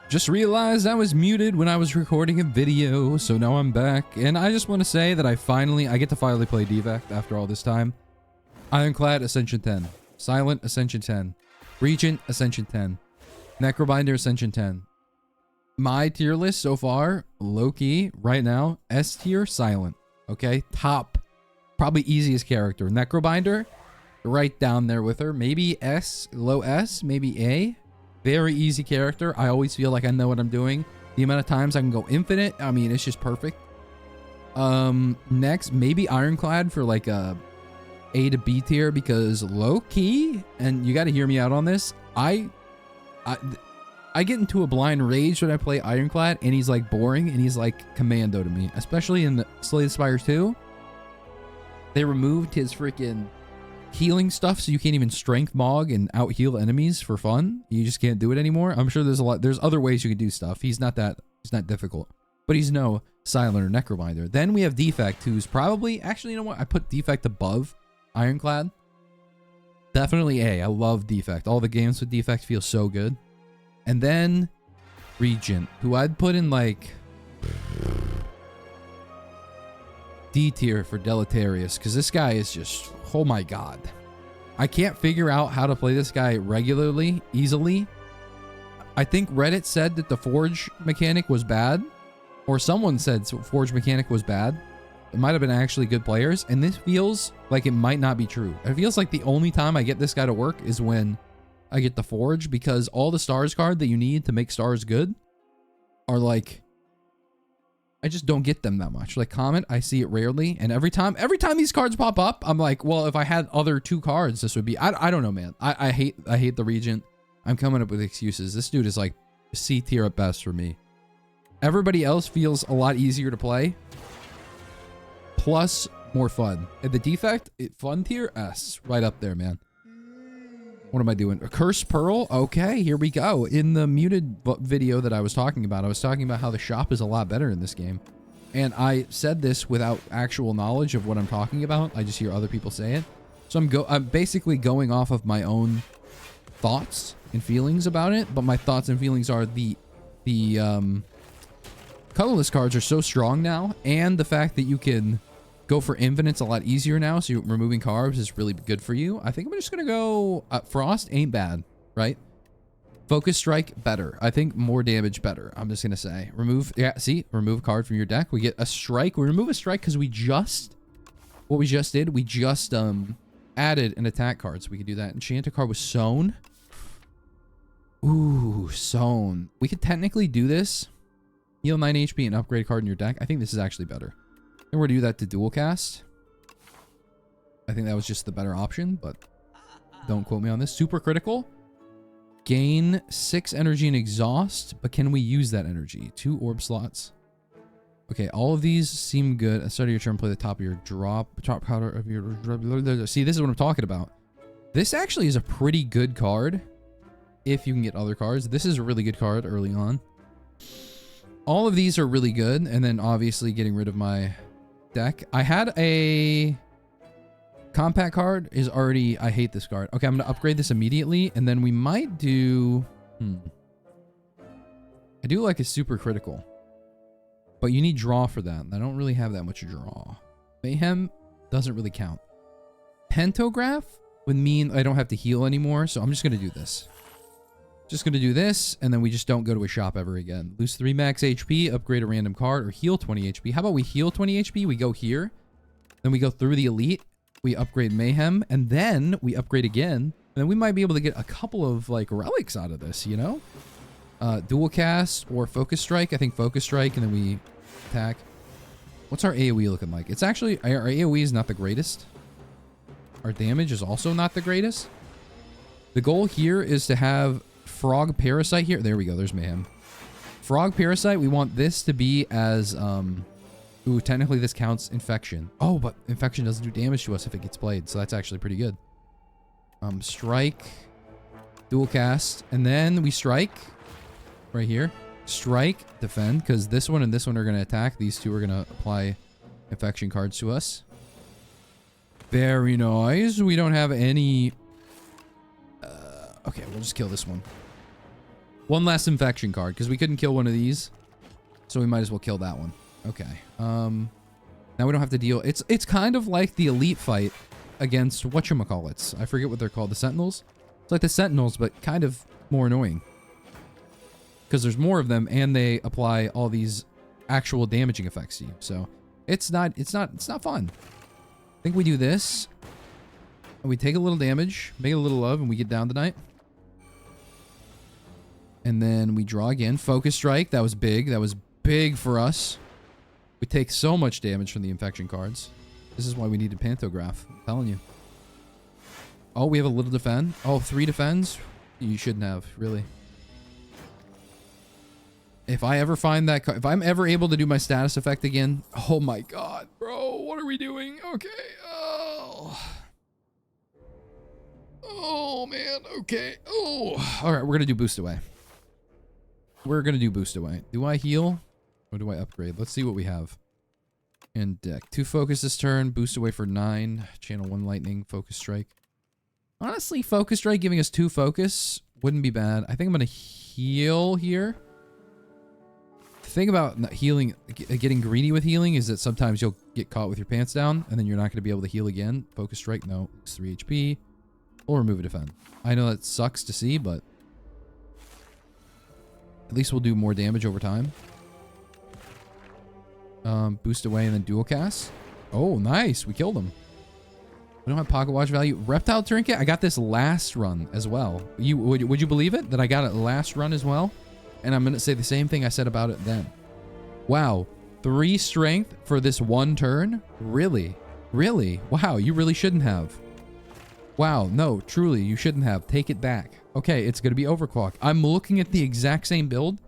Just realized I was muted when I was recording a video, so now I'm back. And I just want to say that I get to finally play Defect after all this time. Ironclad, Ascension 10. Silent, Ascension 10. Regent, Ascension 10. Necrobinder, Ascension 10. My tier list so far, low-key, right now, S tier, Silent. Okay? Top, probably easiest character. Necrobinder, right down there with her. Maybe S, low S, maybe A. Very easy character. I always feel like I know what I'm doing. The amount of times I can go infinite, I mean, it's just perfect. Next, maybe Ironclad for like a A to B tier, because low key, and you got to hear me out on this, I get into a blind rage when I play Ironclad, and he's like boring, and he's like commando to me, especially in the Slay the Spire 2. They removed his freaking healing stuff, so you can't even strength mog and out heal enemies for fun. You just can't do it anymore. I'm sure there's other ways you can do stuff. He's not difficult, but he's no Silent or Necrobinder. Then we have Defect, who's probably, actually, you know what? I put Defect above Ironclad. Definitely A. I love Defect. All the games with Defect feel so good. And then Regent, who I'd put in like D tier for Deleterious, because this guy is just, oh my god. I can't figure out how to play this guy regularly, easily. I think Reddit said that the Forge mechanic was bad, or someone said Forge mechanic was bad. It might have been actually good players, and this feels like it might not be true. It feels like the only time I get this guy to work is when I get the Forge, because all the stars card that you need to make stars good are like, I just don't get them that much. Like Comet, I see it rarely, and every time these cards pop up, I'm like, well, if I had other 2 cards, this would be, I don't know, man. I hate the Regent. I'm coming up with excuses. This dude is like C tier at best for me. Everybody else feels a lot easier to play, plus more fun. And the Defect, fun tier, S, right up there, man. What am I doing? A Cursed Pearl? Okay, here we go. In the muted video that I was talking about how the shop is a lot better in this game. And I said this without actual knowledge of what I'm talking about. I just hear other people say it. So I'm basically going off of my own thoughts and feelings about it. But my thoughts and feelings are the colorless cards are so strong now. And the fact that you can go for infinites a lot easier now, so removing carbs is really good for you. I think I'm just gonna go Frost ain't bad, right? Focus Strike better. I think more damage better. I'm just gonna say remove. Yeah, see, remove a card from your deck. We get a strike. We remove a strike because we just added an attack card, so we could do that. Enchanted card was Sown. Ooh, Sown. We could technically do this. Heal 9 HP and upgrade a card in your deck. I think this is actually better. And we're going to do that to dual cast. I think that was just the better option, but don't quote me on this. Super critical. Gain 6 energy and exhaust, but can we use that energy? 2 orb slots. Okay, all of these seem good. At the start of your turn, play the top of your drop powder of your... See, this is what I'm talking about. This actually is a pretty good card if you can get other cards. This is a really good card early on. All of these are really good, and then obviously getting rid of my deck. I had a compact card is already, I hate this card. Okay, I'm gonna upgrade this immediately, and then we might do I do like a super critical, but you need draw for that. I don't really have that much draw. Mayhem doesn't really count. Pentograph would mean I don't have to heal anymore, so I'm just gonna do this. Just gonna do this, and then we just don't go to a shop ever again. Lose 3 max HP, upgrade a random card, or heal 20 HP. How about we heal 20 HP? We go here, then we go through the elite, we upgrade Mayhem, and then we upgrade again, and then we might be able to get a couple of like relics out of this, you know? Dual cast or Focus Strike. I think Focus Strike, and then we attack. What's our AoE looking like? It's actually, our AoE is not the greatest. Our damage is also not the greatest. The goal here is to have Frog Parasite here. There we go. There's Mayhem. Frog Parasite. We want this to be as, ooh, technically this counts infection. Oh, but infection doesn't do damage to us if it gets played. So that's actually pretty good. Strike. Dual cast. And then we strike. Right here. Strike. Defend. Because this one and this one are going to attack. These two are going to apply infection cards to us. Very nice. We don't have any... okay, we'll just kill this one. One last infection card, because we couldn't kill one of these. So we might as well kill that one. Okay. Now we don't have to deal. It's kind of like the elite fight against whatchamacallits. I forget what they're called. The Sentinels? It's like the Sentinels, but kind of more annoying. Because there's more of them, and they apply all these actual damaging effects to you. So it's not fun. I think we do this. And we take a little damage, make a little love, and we get down tonight. And then we draw again. Focus Strike. That was big. That was big for us. We take so much damage from the infection cards. This is why we needed Pantograph. I'm telling you. Oh, we have a little defend. Oh, 3 defends? You shouldn't have, really. If I ever find that... If I'm ever able to do my status effect again... Oh my god, bro. What are we doing? Okay. Oh. Oh, man. Okay. Oh. Alright, we're going to do Boost Away. We're going to do Boost Away. Do I heal? Or do I upgrade? Let's see what we have. In deck. 2 focus this turn. Boost Away for 9. Channel 1 lightning. Focus Strike. Honestly, Focus Strike giving us 2 focus wouldn't be bad. I think I'm going to heal here. The thing about healing, getting greedy with healing is that sometimes you'll get caught with your pants down and then you're not going to be able to heal again. Focus Strike. No. It's 3 HP. We'll remove a defend. I know that sucks to see, but at least we'll do more damage over time. Boost Away and then dual cast. Oh, nice. We killed him. We don't have pocket watch value. Reptile Trinket. I got this last run as well. Would you believe it that I got it last run as well? And I'm going to say the same thing I said about it then. Wow. 3 strength for this 1 turn? Really? Really? Wow. You really shouldn't have. Wow. No, truly, you shouldn't have. Take it back. Okay, it's going to be overclock. I'm looking at the exact same build.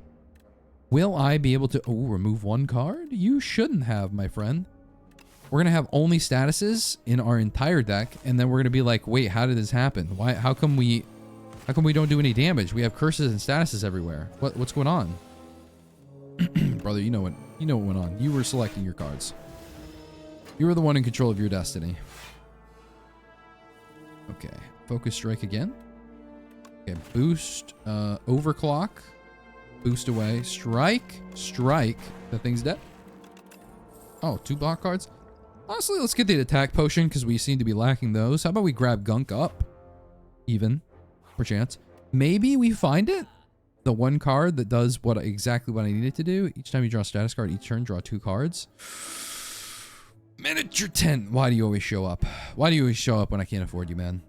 Will I be able to... Oh, remove 1 card? You shouldn't have, my friend. We're going to have only statuses in our entire deck, and then we're going to be like, wait, how did this happen? Why? How come we don't do any damage? We have curses and statuses everywhere. What's going on? Brother, you know what went on. You were selecting your cards. You were the one in control of your destiny. Okay. Focus Strike again. Okay, boost, overclock. Boost Away. Strike. Strike. That thing's dead. Oh, 2 block cards. Honestly, let's get the attack potion because we seem to be lacking those. How about we grab Gunk Up? Even. Perchance. Maybe we find it? The 1 card that does exactly what I need it to do. Each time you draw a status card, each turn, draw 2 cards. Miniature 10. Why do you always show up? Why do you always show up when I can't afford you, man?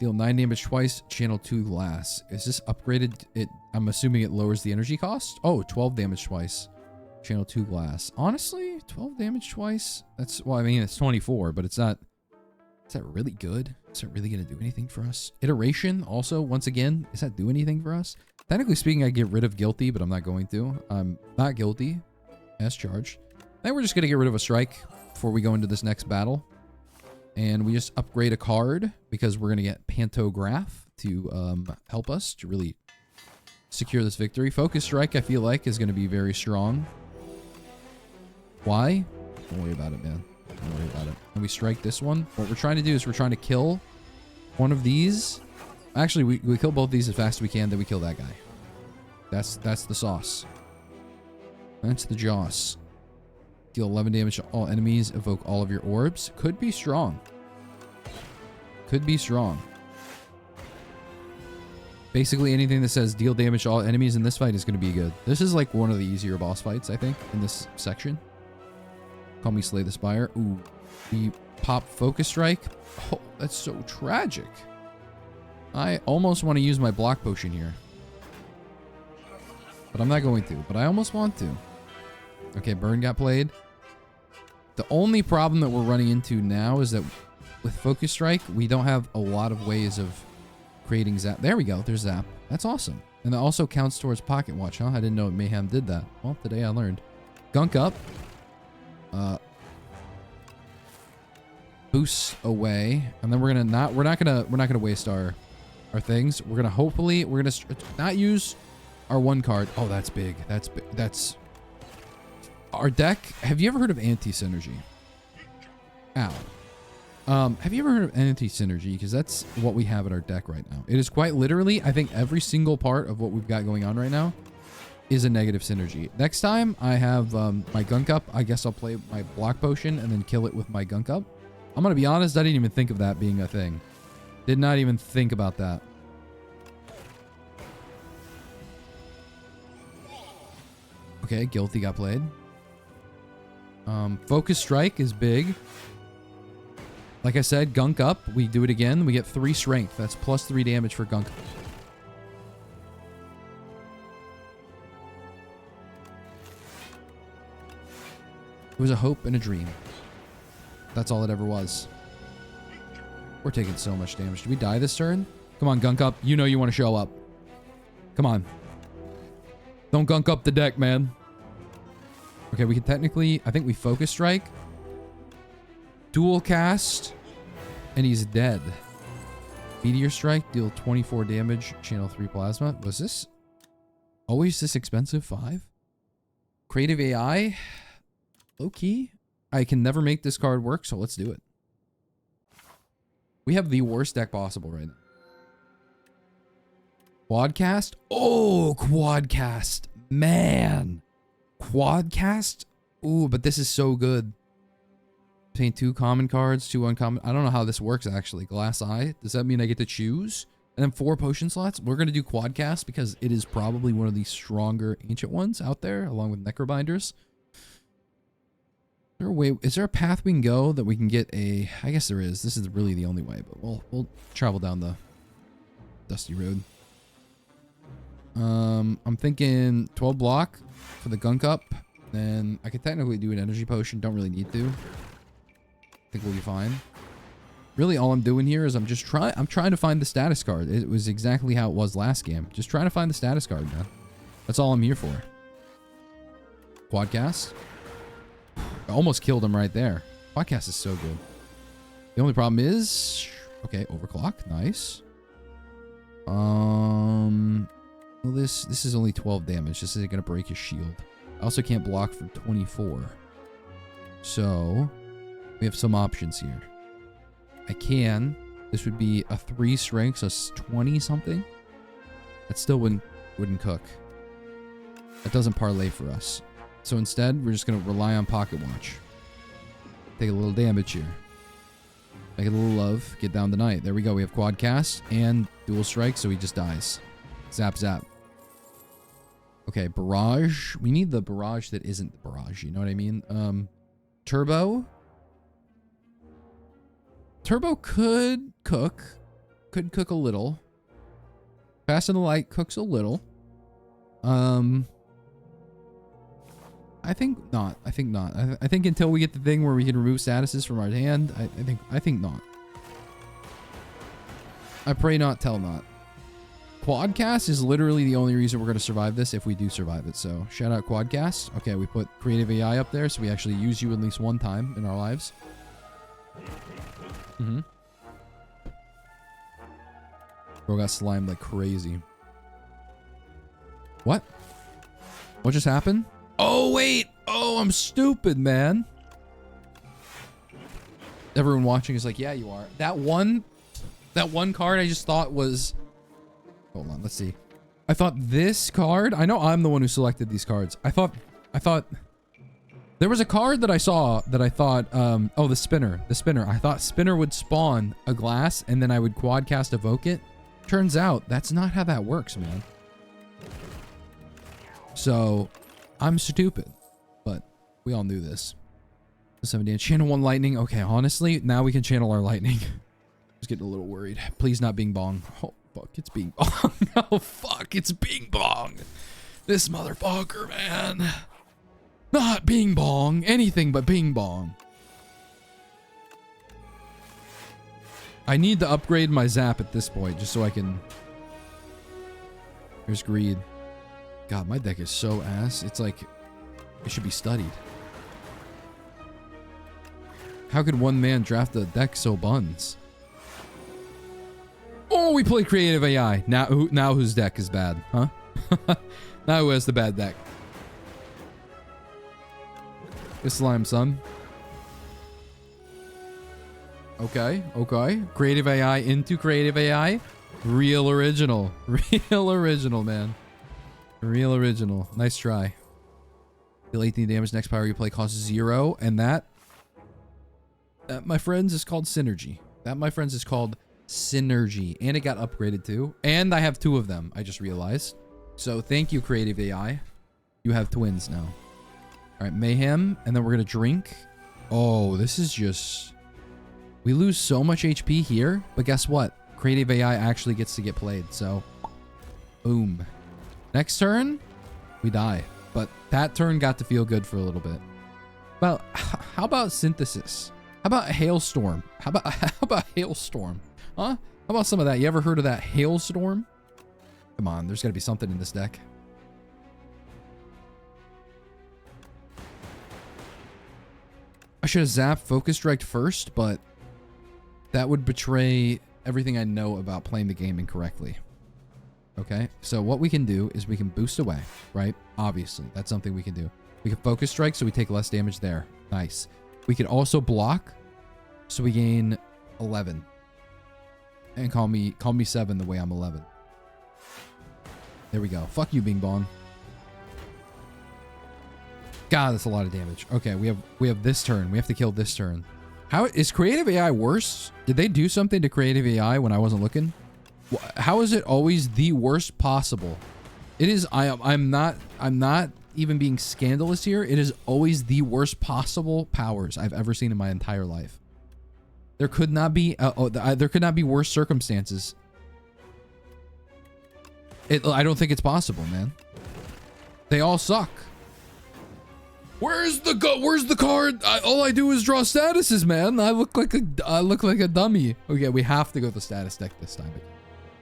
Deal 9 damage twice, channel 2 glass. Is this upgraded? I'm assuming it lowers the energy cost? Oh, 12 damage twice. Channel 2 glass. Honestly, 12 damage twice? That's, well, I mean, it's 24, but it's not... Is that really good? Is that really going to do anything for us? Iteration, also, once again, does that do anything for us? Technically speaking, I get rid of guilty, but I'm not going to. I'm not guilty. As charged. Then we're just going to get rid of a strike before we go into this next battle. And we just upgrade a card because we're going to get Pantograph to help us to really secure this victory. Focus Strike, I feel like, is going to be very strong. Why? Don't worry about it, man. Don't worry about it. And we strike this one. What we're trying to do is we're trying to kill one of these. Actually, we kill both these as fast as we can, then we kill that guy. That's the sauce. That's the Joss. Deal 11 damage to all enemies. Evoke all of your orbs. Could be strong. Could be strong. Basically, anything that says deal damage to all enemies in this fight is going to be good. This is like one of the easier boss fights, I think, in this section. Call me Slay the Spire. Ooh. We pop Focus Strike. Oh, that's so tragic. I almost want to use my block potion here. But I'm not going to. But I almost want to. Okay, Burn got played. The only problem that we're running into now is that with Focus Strike, we don't have a lot of ways of creating Zap. There we go. There's Zap. That's awesome. And that also counts towards Pocket Watch, huh? I didn't know Mayhem did that. Well, today I learned. Gunk Up. Boost Away. And then we're not gonna waste our things. We're gonna not use our 1 card. Oh, that's big. That's big. That's our deck. Have you ever heard of Anti-Synergy? Ow. Have you ever heard of anti-synergy? Because that's what we have at our deck right now. It is quite literally, I think every single part of what we've got going on right now is a negative synergy. Next time I have my gunk up, I guess I'll play my block potion and then kill it with my gunk up. I'm going to be honest, I didn't even think of that being a thing. Did not even think about that. Okay, Guilty got played. Focus Strike is big. Like I said, gunk up. We do it again. We get 3 strength. That's plus 3 damage for gunk. It was a hope and a dream. That's all it ever was. We're taking so much damage. Did we die this turn? Come on, gunk up. You know you want to show up. Come on. Don't gunk up the deck, man. Okay, we can technically... I think we focus strike. Dual cast. And he's dead. Meteor strike. Deal 24 damage. Channel 3 plasma. Was this always this expensive? 5? Creative AI. Low key. I can never make this card work, so let's do it. We have the worst deck possible right now. Quadcast? Oh, Quadcast. Man. Quadcast? Ooh, but this is so good. Between 2 common cards, 2 uncommon. I don't know how this works, actually. Glass Eye. Does that mean I get to choose? And then 4 potion slots? We're going to do Quadcast because it is probably one of the stronger ancient ones out there, along with Necrobinders. Is there a way, is there a path we can go that we can get a... I guess there is. This is really the only way, but we'll travel down the dusty road. I'm thinking 12 block for the gunk up. Then I could technically do an energy potion. Don't really need to. I think we'll be fine. Really, all I'm doing here is I'm trying to find the status card. It was exactly how it was last game. Just trying to find the status card, man. That's all I'm here for. Quadcast. I almost killed him right there. Quadcast is so good. The only problem is... Okay, overclock. Nice. Well, this is only 12 damage. This isn't going to break his shield. I also can't block for 24. So, we have some options here. I can. This would be a 3 strength, so it's 20 something. That still wouldn't cook. That doesn't parlay for us. So instead, we're just going to rely on Pocket Watch. Take a little damage here. Make it a little love. Get down the night. There we go. We have Quadcast and Dual Strike, so he just dies. Zap, zap. Okay, Barrage. We need the Barrage that isn't the Barrage. You know what I mean? Turbo. Turbo could cook. Could cook a little. Fast and the Light cooks a little. I think not. I think not. I think until we get the thing where we can remove statuses from our hand, I think not. I pray not, tell not. Quadcast is literally the only reason we're going to survive this if we do survive it. So shout out Quadcast. Okay, we put Creative AI up there, so we actually use you at least one time in our lives. Bro got slimed like crazy. What? What just happened? Oh, wait. Oh, I'm stupid, man. Everyone watching is like, yeah, you are. That one card I just thought was... Hold on, let's see. I thought this card... I know I'm the one who selected these cards. I thought... There was a card that I saw that I thought... oh, the Spinner. The Spinner. I thought Spinner would spawn a glass and then I would Quadcast Evoke it. Turns out, that's not how that works, man. So... I'm stupid, but we all knew this. 70 channel 1 lightning. Okay, honestly, now we can channel our lightning. I was getting a little worried. Please not Bing Bong. Oh, fuck, it's Bing Bong. Oh, fuck, it's Bing Bong. This motherfucker, man. Not Bing Bong. Anything but Bing Bong. I need to upgrade my Zap at this point, just so I can... Here's Greed. God, my deck is so ass. It's like, it should be studied. How could one man draft a deck so buns? Oh, we play Creative AI. Now whose deck is bad, huh? Now who has the bad deck? Good slime, son. Okay. Okay. Creative AI into creative AI. Real original. Real original, man. Real original. Nice try. Deal 18 damage next power you play costs 0. And that, my friends, is called synergy. That, my friends, is called synergy. And it got upgraded too. And I have 2 of them, I just realized. So thank you, creative AI. You have twins now. All right, mayhem. And then we're going to drink. Oh, this is just... We lose so much HP here. But guess what? Creative AI actually gets to get played. So, boom. Next turn, we die. But that turn got to feel good for a little bit. Well, how about synthesis? How about hailstorm? How about hailstorm? Huh? How about some of that? You ever heard of that hailstorm? Come on, there's got to be something in this deck. I should have zapped Focus Strike first, but that would betray everything I know about playing the game incorrectly. Okay, so what we can do is we can boost away, right? Obviously, that's something we can do. We can Focus Strike, so we take less damage there. Nice. We can also block, so we gain 11. And call me 7 the way I'm 11. There we go. Fuck you, Bing Bong. God, that's a lot of damage. Okay, we have this turn. We have to kill this turn. How is creative AI worse? Did they do something to creative AI when I wasn't looking? How is it always the worst possible? It is. I'm not even being scandalous here. It is always the worst possible powers I've ever seen in my entire life. There could not be worse circumstances. I don't think it's possible, man. They all suck. Where's the card? All I do is draw statuses, man. I look like a dummy. Okay, we have to go the status deck this time.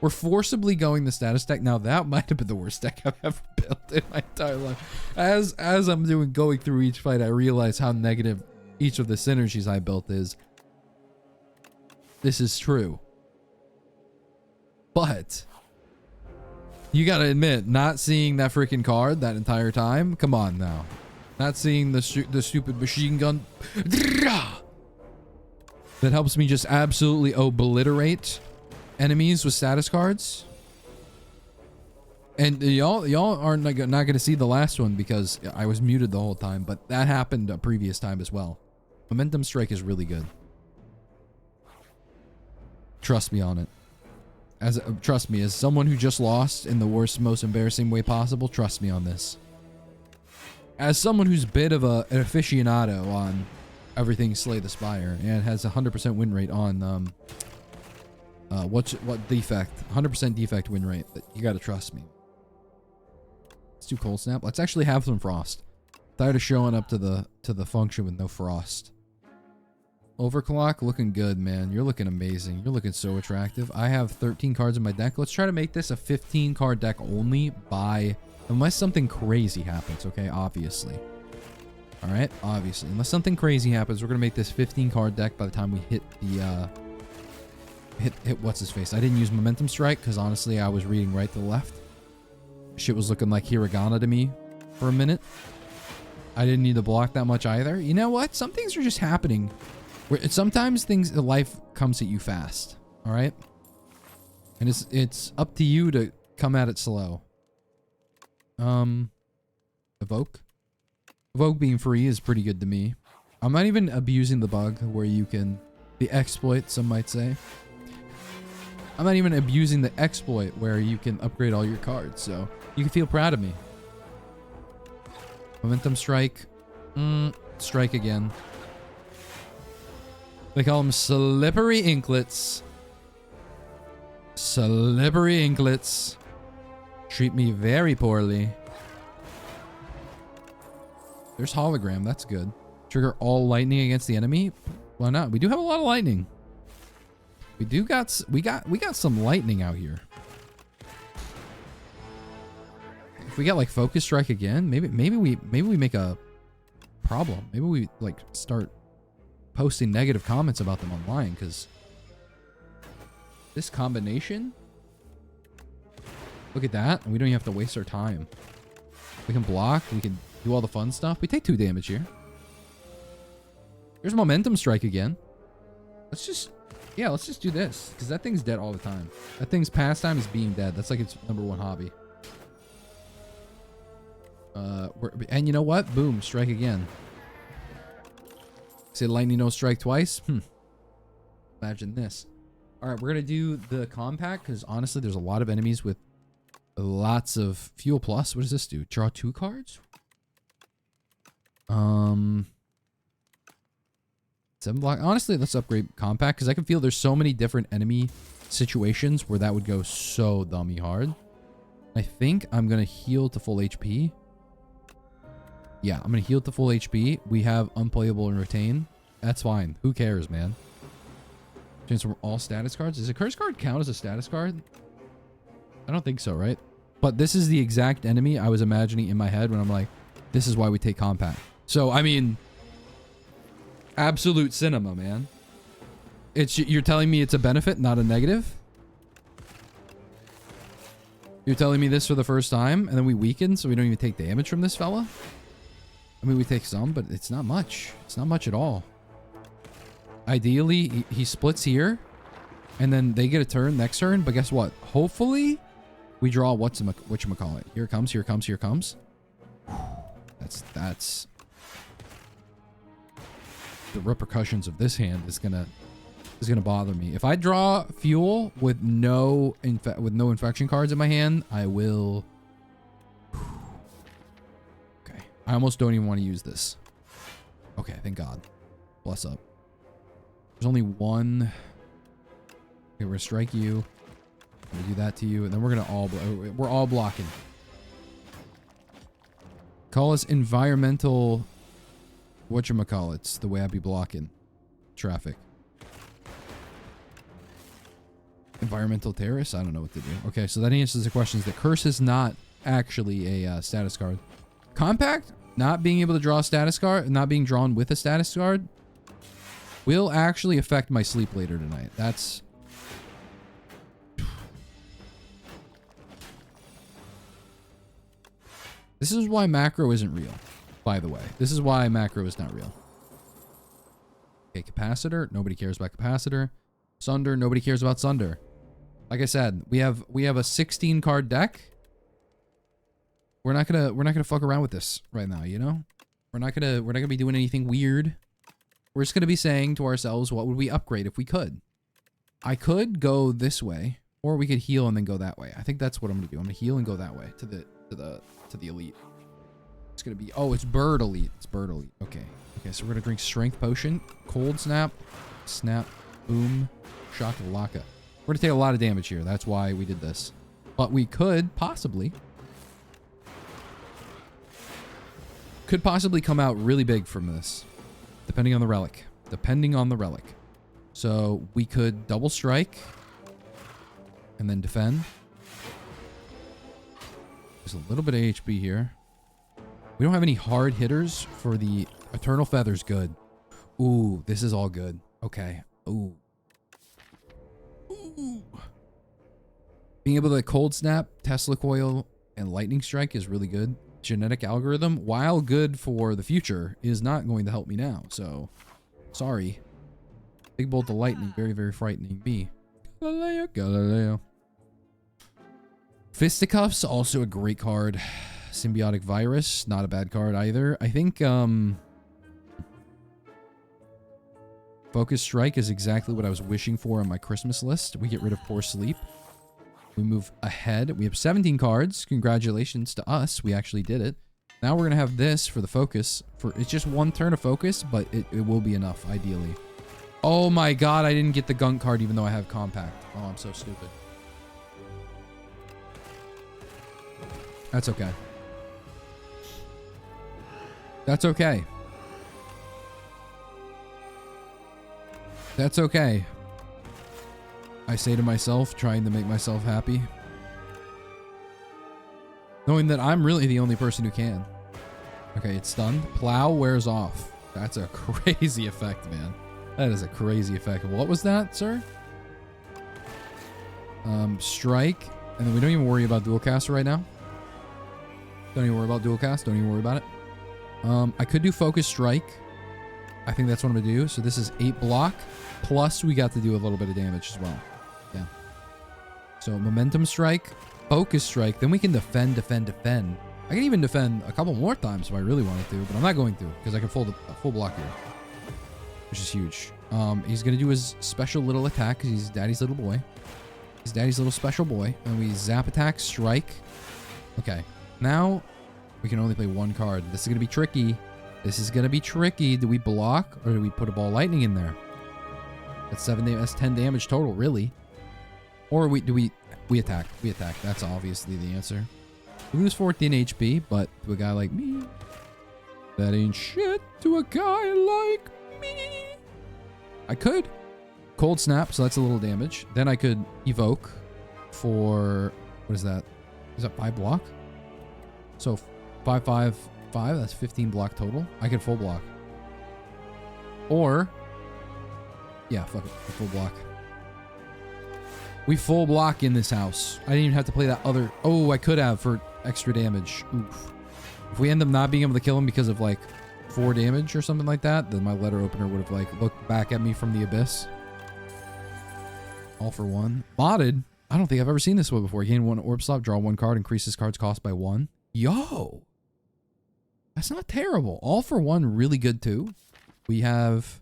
We're forcibly going the status deck. Now that might have been the worst deck I've ever built in my entire life. As I'm going through each fight, I realize how negative each of the synergies I built is. This is true. But you gotta admit, not seeing that freaking card that entire time. Come on now. Not seeing the stupid machine gun that helps me just absolutely obliterate enemies with status cards. And y'all are not going to see the last one because I was muted the whole time, but that happened a previous time as well. Momentum Strike is really good. Trust me on it. Trust me, as someone who just lost in the worst, most embarrassing way possible, trust me on this. As someone who's a bit of an aficionado on everything Slay the Spire and has a 100% win rate on what defect, 100% defect win rate, you gotta trust me. Let's do Cold Snap. Let's actually have some frost. Tired of showing up to the function with no frost. Overclock looking good, man. You're looking amazing. You're looking so attractive. I have 13 cards in my deck. Let's try to make this a 15 card deck only unless something crazy happens, okay? Obviously. All right, obviously. Unless something crazy happens, we're going to make this 15 card deck by the time we hit the hit what's his face. I didn't use Momentum Strike because honestly, I was reading right to the left. Shit was looking like hiragana to me for a minute. I didn't need to block that much either. You know what? Some things are just happening. Sometimes life comes at you fast, all right? And it's up to you to come at it slow. Evoke being free is pretty good to me. I'm not even abusing the bug where you can, the exploit, some might say. I'm not even abusing the exploit where you can upgrade all your cards, so you can feel proud of me. Momentum Strike. Strike again. They call them slippery inklets. Slippery inklets. Treat me very poorly. There's hologram. That's good. Trigger all lightning against the enemy. Why not? We do have a lot of lightning. We got some lightning out here. If we get like Focus Strike again, maybe we make a problem. Maybe we like start posting negative comments about them online because this combination. Look at that. We don't even have to waste our time. We can block. We can do all the fun stuff. We take 2 damage here. There's Momentum Strike again. Let's just... Yeah, let's just do this. Because that thing's dead all the time. That thing's pastime is being dead. That's like its #1 hobby. And you know what? Boom. Strike again. Say lightning don't strike twice? Imagine this. Alright, we're going to do the compact. Because honestly, there's a lot of enemies with lots of fuel plus. What does this do? Draw 2 cards? 7 block. Honestly, let's upgrade compact because I can feel there's so many different enemy situations where that would go so dummy hard. I think I'm going to heal to full HP. Yeah, I'm going to heal to full HP. We have unplayable and retain. That's fine. Who cares, man? Transform all status cards. Does a curse card count as a status card? I don't think so, right? But this is the exact enemy I was imagining in my head when I'm like, this is why we take compact. So, I mean... Absolute cinema, man. You're telling me it's a benefit, not a negative? You're telling me this for the first time, and then we weaken, so we don't even take damage from this fella? I mean, we take some, but it's not much. It's not much at all. Ideally, he splits here, and then they get a turn next turn, but guess what? Hopefully, we draw whatchamacallit. Here it comes, here it comes, here it comes. That's... The repercussions of this hand is gonna bother me. If I draw fuel with no infection cards in my hand, I will. Okay, I almost don't even want to use this. Okay, thank God. Bless up. There's only one. Okay, we're gonna strike you. We're gonna do that to you, and then we're gonna we're all blocking. Call us environmental. Whatchamacallits, the way I be blocking traffic. Environmental terrorists? I don't know what to do. Okay, so that answers the questions. The curse is not actually a status card. Compact, not being able to draw a status card, not being drawn with a status card, will actually affect my sleep later tonight. That's... This is why macro isn't real. By the way, this is why macro is not real. Okay, capacitor. Nobody cares about capacitor. Sunder. Nobody cares about sunder. Like I said, we have a 16 card deck. We're not gonna fuck around with this right now. You know, we're not gonna be doing anything weird. We're just gonna be saying to ourselves, what would we upgrade if we could? I could go this way, or we could heal and then go that way. I think that's what I'm gonna do. I'm gonna heal and go that way to the elite. It's gonna be, oh, it's bird elite. It's bird elite. Okay. Okay, so we're gonna drink strength potion, cold snap, boom, shakalaka. We're gonna take a lot of damage here. That's why we did this. But we could possibly come out really big from this, depending on the relic. So we could double strike and then defend. There's a little bit of HP here. We don't have any hard hitters for the Eternal Feather's good. Ooh, this is all good. Okay. Ooh. Ooh. Being able to cold snap, Tesla coil, and lightning strike is really good. Genetic algorithm, while good for the future, is not going to help me now. So, sorry. Big bolt of lightning, very, very frightening. Me. Galileo. Fisticuffs, also a great card. Symbiotic Virus, not a bad card either. I think Focus Strike is exactly what I was wishing for on my Christmas list. We get rid of Poor Sleep. We move ahead. We have 17 cards. Congratulations to us. We actually did it. Now we're going to have this for the focus. It's just one turn of focus, but it will be enough, ideally. Oh my God, I didn't get the Gunk card even though I have Compact. Oh, I'm so stupid. That's okay. That's okay. That's okay. I say to myself, trying to make myself happy. Knowing that I'm really the only person who can. Okay, it's stunned. Plow wears off. That's a crazy effect, man. That is a crazy effect. What was that, sir? Strike. And then we don't even worry about dual cast right now. Don't even worry about dual cast. Don't even worry about it. I could do Focus Strike. I think that's what I'm going to do. So this is 8 block. Plus, we got to do a little bit of damage as well. Yeah. So momentum strike, focus strike. Then we can defend. I can even defend a couple more times if I really wanted to. But I'm not going to because I can full block here. Which is huge. He's going to do his special little attack because he's daddy's little boy. He's daddy's little special boy. And we zap attack, strike. Okay. Now, we can only play 1 card. This is going to be tricky. This is going to be tricky. Do we block or do we put a ball lightning in there? That's 7 damage. That's 10 damage total, really. Or we attack. We attack. That's obviously the answer. We lose 14 HP, but to a guy like me, that ain't shit to a guy like me. I could cold snap, so that's a little damage. Then I could evoke for, what is that? Is that 5 block? So 5, 5, 5. That's 15 block total. I could full block. Or, yeah, fuck it. Full block. We full block in this house. I didn't even have to play that other. Oh, I could have for extra damage. Oof. If we end up not being able to kill him because of like 4 damage or something like that, then my letter opener would have like looked back at me from the abyss. All for 1. Modded. I don't think I've ever seen this one before. Gain 1 orb slot, draw 1 card, increase this card's cost by 1. Yo! That's not terrible. All for 1, really good too. We have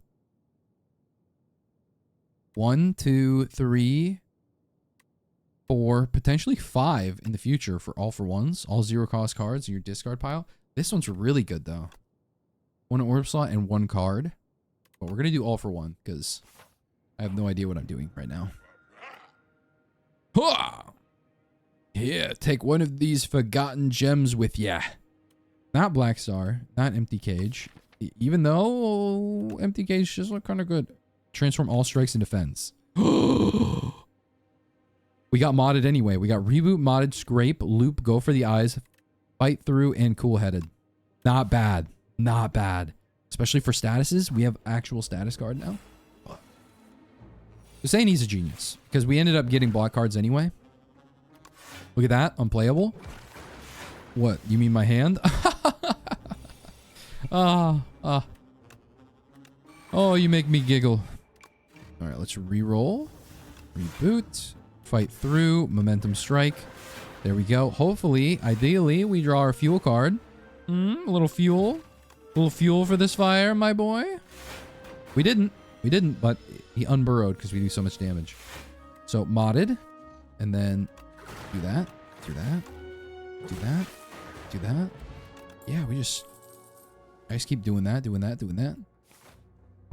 1, 2, 3, 4, potentially 5 in the future for all for 1s. All 0 cost cards in your discard pile. This one's really good though. 1 orb slot and 1 card. But we're going to do all for 1 because I have no idea what I'm doing right now. Hua! Here, take 1 of these forgotten gems with ya. Not Black Star, not Empty Cage. Even though Empty Cage just look kind of good. Transform all strikes into defense. We got modded anyway. We got reboot, modded, scrape, loop, go for the eyes, fight through, and cool-headed. Not bad. Not bad. Especially for statuses. We have actual status card now. Just saying he's a genius. Because we ended up getting block cards anyway. Look at that. Unplayable. What? You mean my hand? Oh, you make me giggle. Alright, let's re-roll. Reboot. Fight through. Momentum strike. There we go. Hopefully, ideally, we draw our fuel card. A little fuel. A little fuel for this fire, my boy. We didn't, but he unburrowed because we do so much damage. So, modded. And then do that. Do that. Do that. Do that. Yeah, I just keep doing that, doing that, doing that.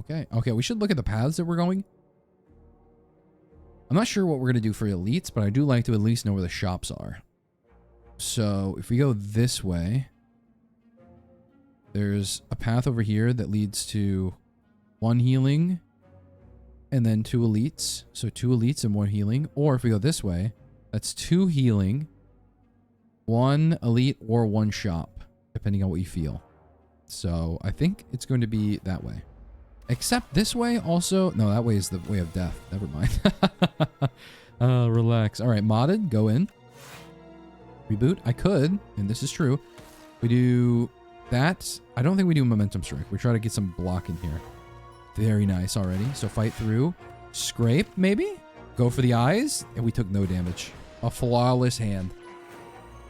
Okay. Okay, we should look at the paths that we're going. I'm not sure what we're going to do for elites, but I do like to at least know where the shops are. So if we go this way, there's a path over here that leads to 1 healing and then 2 elites. So 2 elites and 1 healing. Or if we go this way, that's 2 healing, 1 elite, or 1 shop, depending on what you feel. So I think it's going to be that way. Except this way also. No, that way is the way of death. Never mind. Relax. All right, modded. Go in. Reboot. I could, and this is true. We do that. I don't think we do momentum strike. We try to get some block in here. Very nice already. So fight through. Scrape, maybe? Go for the eyes. And we took no damage. A flawless hand.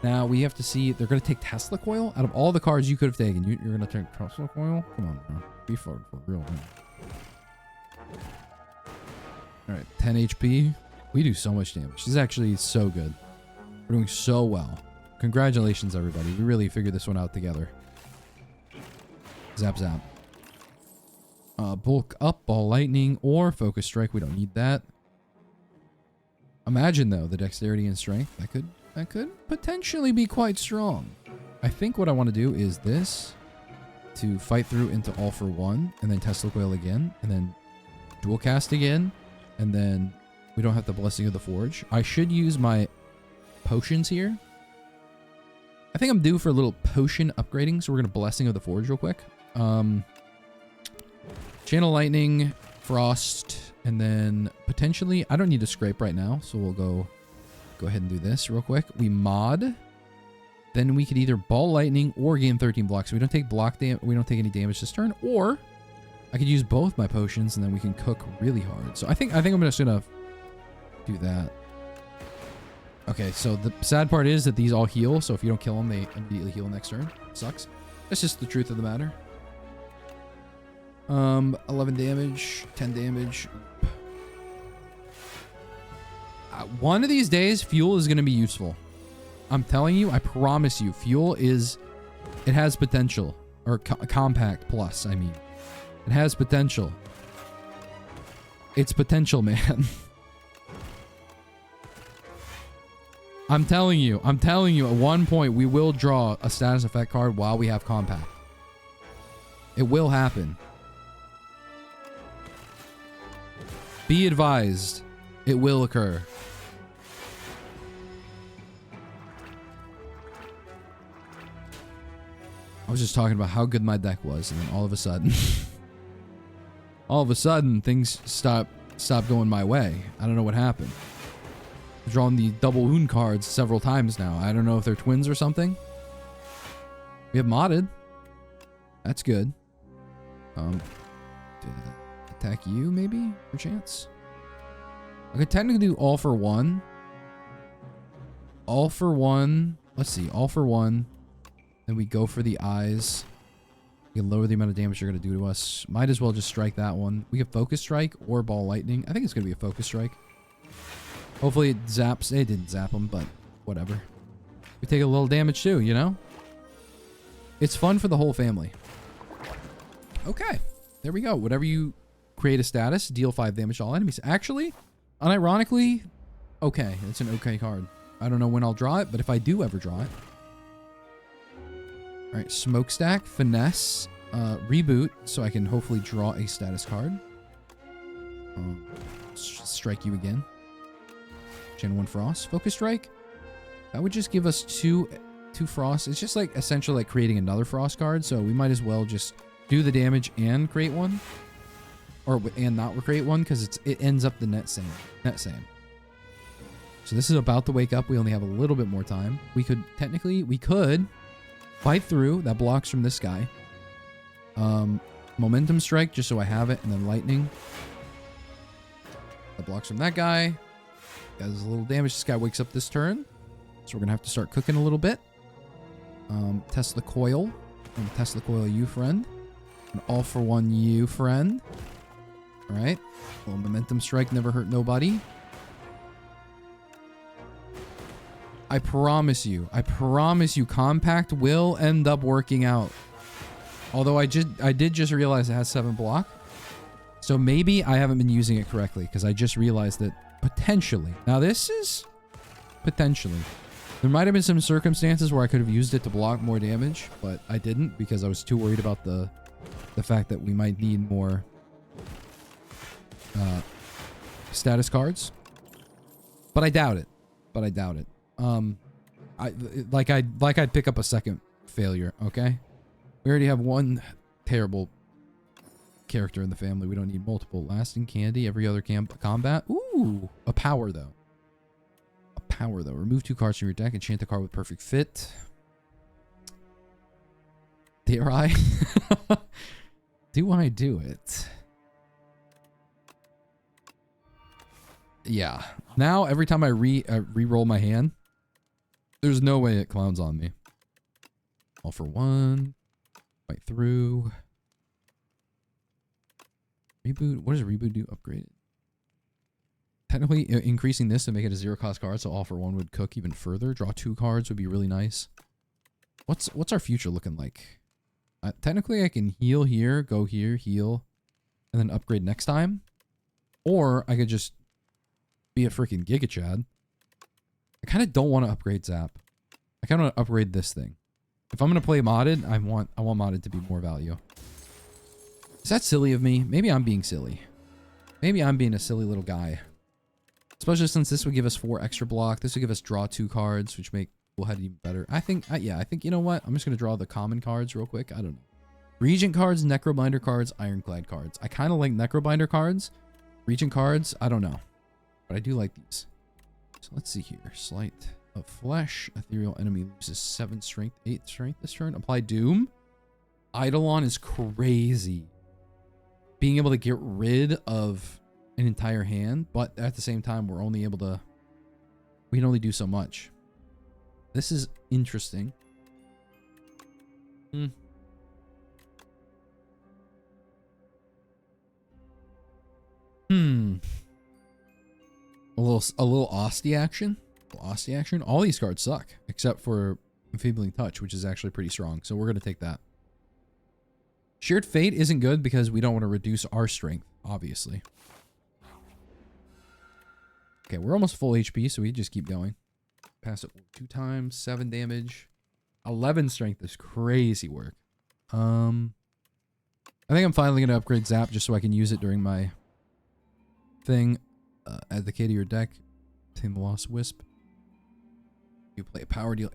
Now we have to see. They're going to take Tesla Coil. Out of all the cards you could have taken, you're going to take Tesla Coil? Come on, bro. Be for real, man. Alright, 10 HP. We do so much damage. This is actually so good. We're doing so well. Congratulations, everybody. We really figured this one out together. Zap, zap. Bulk up, ball lightning, or focus strike. We don't need that. Imagine, though, the dexterity and strength. That could potentially be quite strong. I think what I want to do is this. To fight through into all for 1, and then Tesla Coil again, and then dual cast again, and then we don't have the Blessing of the Forge. I should use my potions here. I think I'm due for a little potion upgrading, so we're going to Blessing of the Forge real quick. Channel Lightning, Frost, and then potentially, I don't need to scrape right now, so we'll go ahead and do this real quick. We mod. Then we could either ball lightning or gain 13 blocks. So we don't take block damage. We don't take any damage this turn. Or I could use both my potions and then we can cook really hard. So I think I'm just gonna do that. Okay, so the sad part is that these all heal, so if you don't kill them, they immediately heal next turn. Sucks. That's just the truth of the matter. 11 damage, 10 damage. One of these days, fuel is going to be useful. I'm telling you, I promise you, fuel is... It has potential. Or compact plus, I mean. It has potential. It's potential, man. I'm telling you, at one point, we will draw a status effect card while we have compact. It will happen. Be advised, it will occur. I was just talking about how good my deck was, and then all of a sudden, things stopped going my way. I don't know what happened. I've drawn the double wound cards several times now. I don't know if they're twins or something. We have modded. That's good. Attack you, maybe? For chance? I could technically do all for one. All for one. Let's see. All for one. Then we go for the eyes. We can lower the amount of damage they're going to do to us. Might as well just strike that one. We can focus strike or ball lightning. I think it's going to be a focus strike. Hopefully it zaps. It didn't zap them, but whatever. We take a little damage too, you know? It's fun for the whole family. Okay. There we go. Whatever you create a status, deal 5 damage to all enemies. Actually, unironically, okay. It's an okay card. I don't know when I'll draw it, but if I do ever draw it. Alright, Smokestack, Finesse, Reboot, so I can hopefully draw a status card. Strike you again. Gen 1 Frost. Focus Strike. That would just give us two Frost. It's just like essentially like creating another Frost card, so we might as well just do the damage and create one. And not create one, because it ends up the net same. So this is about to wake up. We only have a little bit more time. We could fight through. That blocks from this guy. Momentum Strike, just so I have it, and then Lightning. That blocks from that guy. Does a little damage. This guy wakes up this turn. So we're going to have to start cooking a little bit. Test the coil. And test the coil, you friend. An all for one, you friend. Alright. Well, Momentum Strike never hurt nobody. I promise you, compact will end up working out. Although I did just realize it has 7 block. So maybe I haven't been using it correctly, because I just realized that potentially. Now this is potentially. There might have been some circumstances where I could have used it to block more damage, but I didn't because I was too worried about the fact that we might need more status cards. But I doubt it. I'd pick up a second failure, okay? We already have one terrible character in the family. We don't need multiple. Lasting candy, every other combat. Ooh, a power though. Remove 2 cards from your deck. Enchant a card with perfect fit. Dare I? Do I do it? Yeah. Now every time I re-roll my hand, there's no way it clowns on me. All for one. Fight through. Reboot. What does reboot do? Upgrade it. Technically, increasing this to make it a 0-cost card, so all for one would cook even further. Draw 2 cards would be really nice. What's our future looking like? Technically, I can heal here, go here, heal, and then upgrade next time. Or I could just be a freaking Giga Chad. I kind of don't want to upgrade Zap. I kind of want to upgrade this thing. If I'm going to play modded, I want modded to be more value. Is that silly of me? Maybe I'm being silly. Maybe I'm being a silly little guy. Especially since this would give us 4 extra block. This would give us draw 2 cards, which make Bullhead even better. I think, you know what? I'm just going to draw the common cards real quick. I don't know. Regent cards, Necrobinder cards, Ironclad cards. I kind of like Necrobinder cards. Regent cards, I don't know. But I do like these. So let's see here. Sleight of Flesh. Ethereal enemy loses 7 strength, 8 strength this turn. Apply Doom. Eidolon is crazy. being able to get rid of an entire hand, but at the same time, we're only able to, we can only do so much. This is interesting. A little Austie action. Austie action. All these cards suck except for Enfeebling Touch, which is actually pretty strong. So we're gonna take that. Shared Fate isn't good because we don't want to reduce our strength, obviously. Okay, we're almost full HP, so we just keep going. Pass it 2 times, 7 damage. 11 strength is crazy work. I think I'm finally gonna upgrade Zap just so I can use it during my thing. Add the K to your deck. Tame the Lost Wisp. You play a power deal.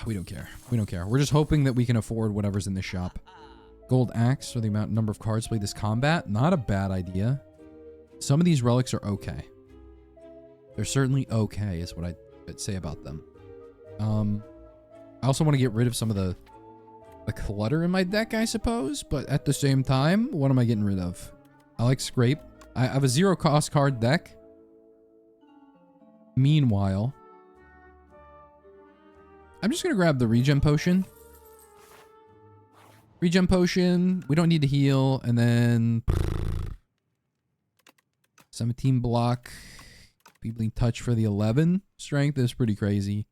We don't care. We don't care. We're just hoping that we can afford whatever's in this shop. Gold Axe for the number of cards played this combat. Not a bad idea. Some of these relics are okay. They're certainly okay, is what I'd say about them. I also want to get rid of some of the clutter in my deck, I suppose. But at the same time, what am I getting rid of? I like Scrape. I have a 0-cost card deck. Meanwhile, I'm just going to grab the Regen Potion. Regen Potion. We don't need to heal. And then 17 block. Enfeebling Touch for the 11. Strength is pretty crazy.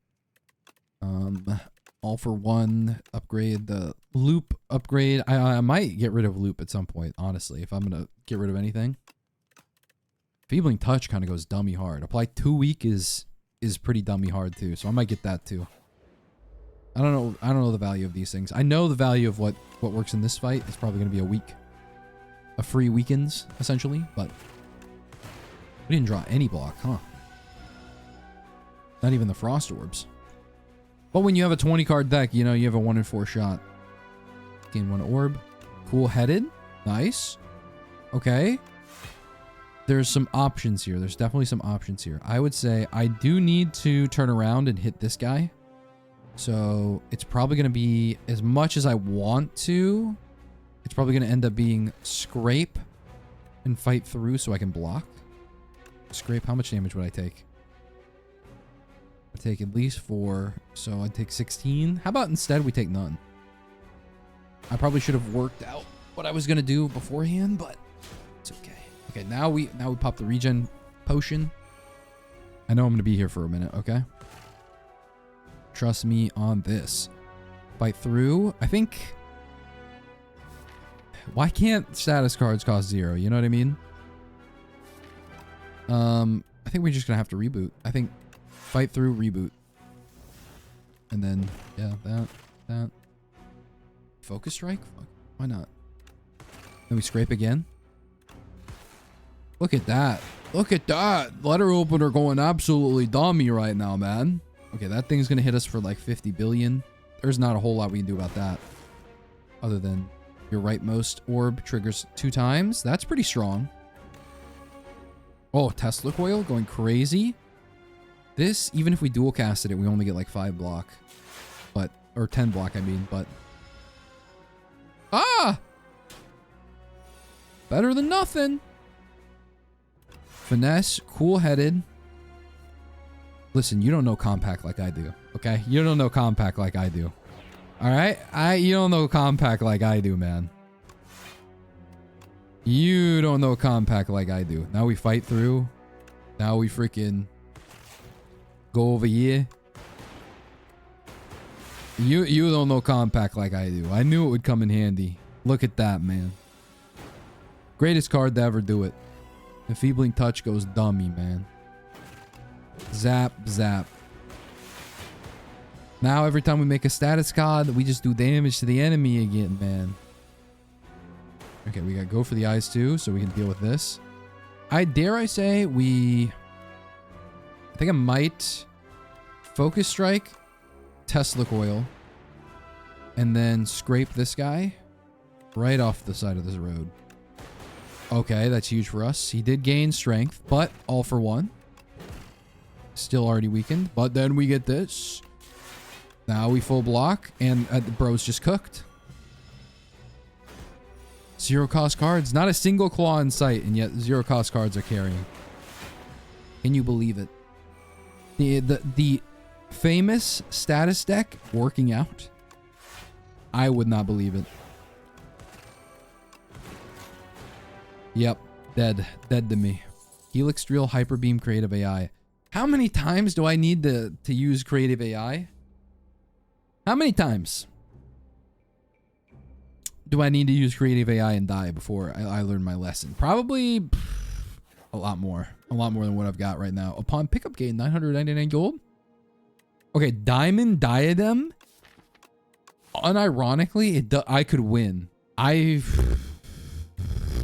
All for one. Upgrade the Loop upgrade. I might get rid of Loop at some point, honestly, if I'm going to get rid of anything. Enfeebling Touch kind of goes dummy hard. Apply 2 week is pretty dummy hard too, so I might get that too. I don't know the value of these things. I know the value of what works in this fight. It's probably going to be a week. A free weekends, essentially, but we didn't draw any block, huh? Not even the Frost Orbs. But when you have a 20 card deck, you know, you have a 1 in 4 shot. Gain 1 orb. Cool headed. Nice. Okay. There's some options here. There's definitely some options here. I would say I do need to turn around and hit this guy. So it's probably going to be, as much as I want to, it's probably going to end up being Scrape and fight through so I can block. Scrape, how much damage would I take? I'd take at least 4, so I'd take 16. How about instead we take none? I probably should have worked out what I was going to do beforehand, but it's okay. Okay, now we pop the Regen Potion. I know I'm going to be here for a minute, okay? Trust me on this. Fight through. I think... Why can't status cards cost 0? You know what I mean? I think we're just going to have to reboot. I think fight through, reboot. And then, yeah, that. Focus Strike? Fuck, why not? Then we scrape again. Look at that. Look at that. Letter opener going absolutely dummy right now, man. Okay, that thing's going to hit us for like 50 billion. There's not a whole lot we can do about that. Other than your rightmost orb triggers 2 times. That's pretty strong. Oh, Tesla Coil going crazy. This, even if we dual casted it, we only get like 5 block. But, or 10 block, I mean, but. Ah! Better than nothing. Finesse, cool-headed. Listen, you don't know Compact like I do, okay? You don't know Compact like I do. Alright? You don't know Compact like I do, man. You don't know Compact like I do. Now we fight through. Now we freaking go over here. You don't know Compact like I do. I knew it would come in handy. Look at that, man. Greatest card to ever do it. Enfeebling Touch goes dummy, man. Zap, zap. Now every time we make a status card, we just do damage to the enemy again, man. Okay, we gotta go for the eyes too, so we can deal with this. I say I think I might Focus Strike, Tesla Coil, and then scrape this guy right off the side of this road. Okay, that's huge for us. He did gain strength, but all for one. Still already weakened, but then we get this. Now we full block, and the bro's just cooked. Zero cost cards. Not a single claw in sight, and yet zero cost cards are carrying. Can you believe it? The famous status deck working out. I would not believe it. Yep. Dead. Dead to me. Helix Drill, Hyper Beam, Creative AI. How many times do I need to use Creative AI? How many times do I need to use Creative AI and die before I learn my lesson? Probably a lot more. A lot more than what I've got right now. Upon pickup gain, 999 gold. Okay, Diamond Diadem. Unironically, I could win.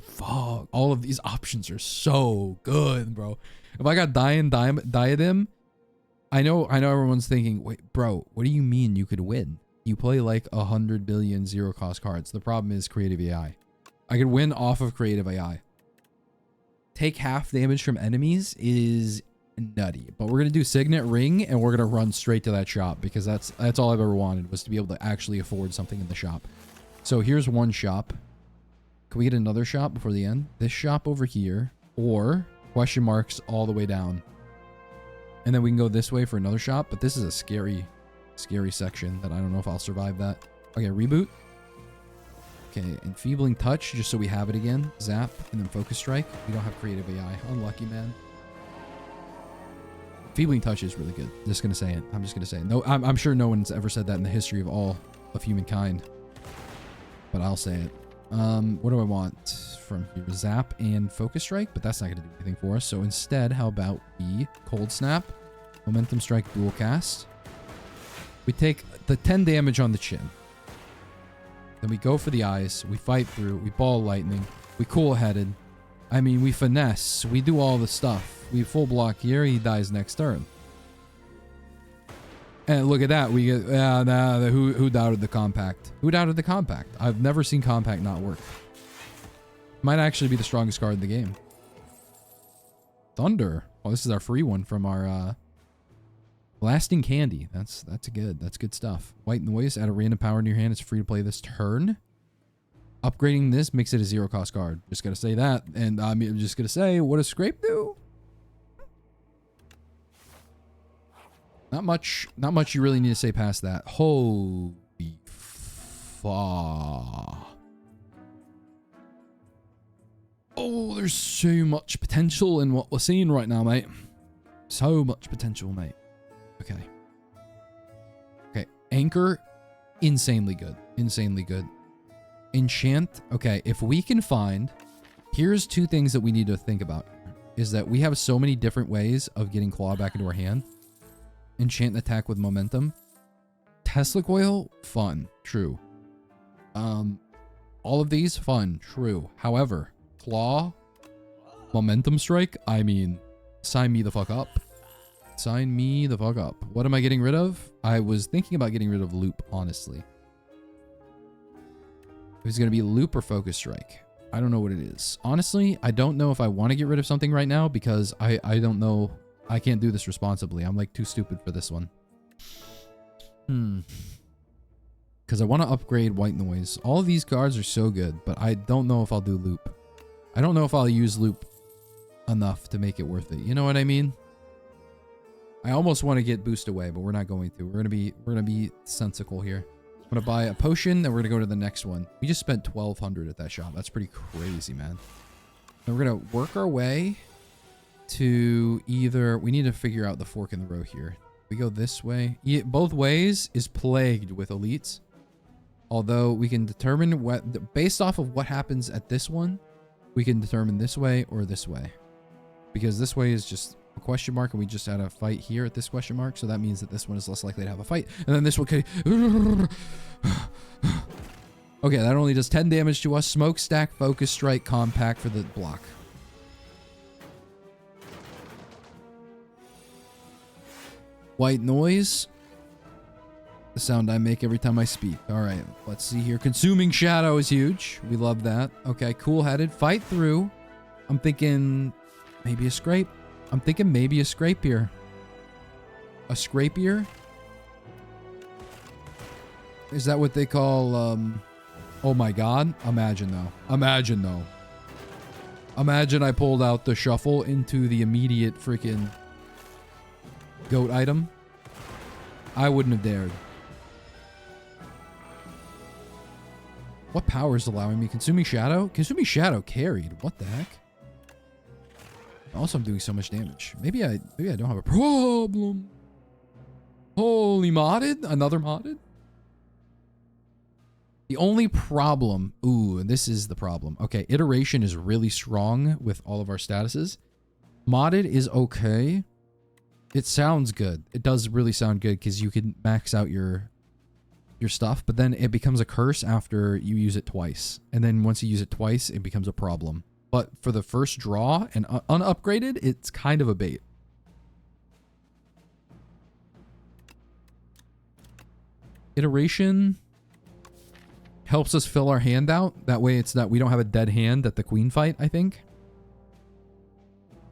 Fuck. All of these options are so good, bro. If I got Diadem, I know everyone's thinking, wait, bro, what do you mean you could win? You play like 100 billion zero cost cards. The problem is Creative AI. I could win off of Creative AI. Take half damage from enemies is nutty. But we're going to do Signet Ring and we're going to run straight to that shop because that's all I've ever wanted, was to be able to actually afford something in the shop. So here's one shop. Can we get another shop before the end? This shop over here, or question marks all the way down. And then we can go this way for another shop, but this is a scary section that I don't know if I'll survive that. Okay, reboot. Okay, Enfeebling Touch, just so we have it again. Zap, and then Focus Strike. We don't have Creative AI. Unlucky, man. Enfeebling Touch is really good. Just gonna say it. I'm just gonna say it. No, I'm sure no one's ever said that in the history of all of humankind. But I'll say it. What do I want from here? Zap and Focus Strike, but that's not gonna do anything for us. So instead, how about we Cold Snap, Momentum Strike, Dual Cast. We take the 10 damage on the chin. Then we go for the eyes. We fight through. We Ball Lightning. We Cool-Headed. I mean, we Finesse. We do all the stuff. We full block here. He dies next turn. And look at that. We get... who doubted the Compact? Who doubted the Compact? I've never seen Compact not work. Might actually be the strongest card in the game. Thunder. Oh, this is our free one from our... Blasting Candy. That's good. That's good stuff. White Noise. Add a random power in your hand. It's free to play this turn. Upgrading this makes it a zero cost card. Just gotta say that. And I'm just gonna say, what does Scrape do? Not much. Not much you really need to say past that. Holy fuck. Oh, there's so much potential in what we're seeing right now, mate. So much potential, mate. Okay. Okay. Anchor, insanely good. Insanely good. Enchant. Okay, if we can find... Here's two things that we need to think about. Is that we have so many different ways of getting Claw back into our hand. Enchant attack with momentum. Tesla Coil, fun. True. All of these, fun. True. However, Claw, Momentum Strike, I mean, sign me the fuck up. Sign me the fuck up. What am I getting rid of? I was thinking about getting rid of Loop, honestly. It was going to be Loop or Focus Strike. I don't know what it is. Honestly, I don't know if I want to get rid of something right now because I don't know. I can't do this responsibly. I'm like too stupid for this one. Because I want to upgrade White Noise. All of these cards are so good, but I don't know if I'll do Loop. I don't know if I'll use Loop enough to make it worth it. You know what I mean? I almost want to get Boost away, but we're not going to. We're gonna be sensical here. I'm gonna buy a potion, and we're gonna go to the next one. We just spent 1,200 at that shop. That's pretty crazy, man. And we're gonna work our way to either... We need to figure out the fork in the road here. We go this way. Yeah, both ways is plagued with elites. Although we can determine what... Based off of what happens at this one, we can determine this way or this way. Because this way is just... a question mark, and we just had a fight here at this question mark, so that means that this one is less likely to have a fight, and then this one okay, that only does 10 damage to us. Smokestack, Focus Strike, Compact for the block. White Noise, the sound I make every time I speak. All right, let's see here. Consuming Shadow is huge. We love that. Okay, Cool-Headed, Fight Through. I'm thinking maybe a Scrape. I'm thinking maybe a Scrapier. A Scrapier? Is that what they call, Oh my god. Imagine though. Imagine though. Imagine I pulled out the shuffle into the immediate freaking goat item. I wouldn't have dared. What power is allowing me? Consuming Shadow? Consuming Shadow carried. What the heck? Also, I'm doing so much damage. Maybe I don't have a problem. Holy modded? Another modded? The only problem... Ooh, this is the problem. Okay, iteration is really strong with all of our statuses. Modded is okay. It sounds good. It does really sound good because you can max out your stuff, but then it becomes a curse after you use it twice. And then once you use it twice, it becomes a problem. But for the first draw and unupgraded, it's kind of a bait. Iteration helps us fill our hand out. That way it's that we don't have a dead hand at the queen fight, I think.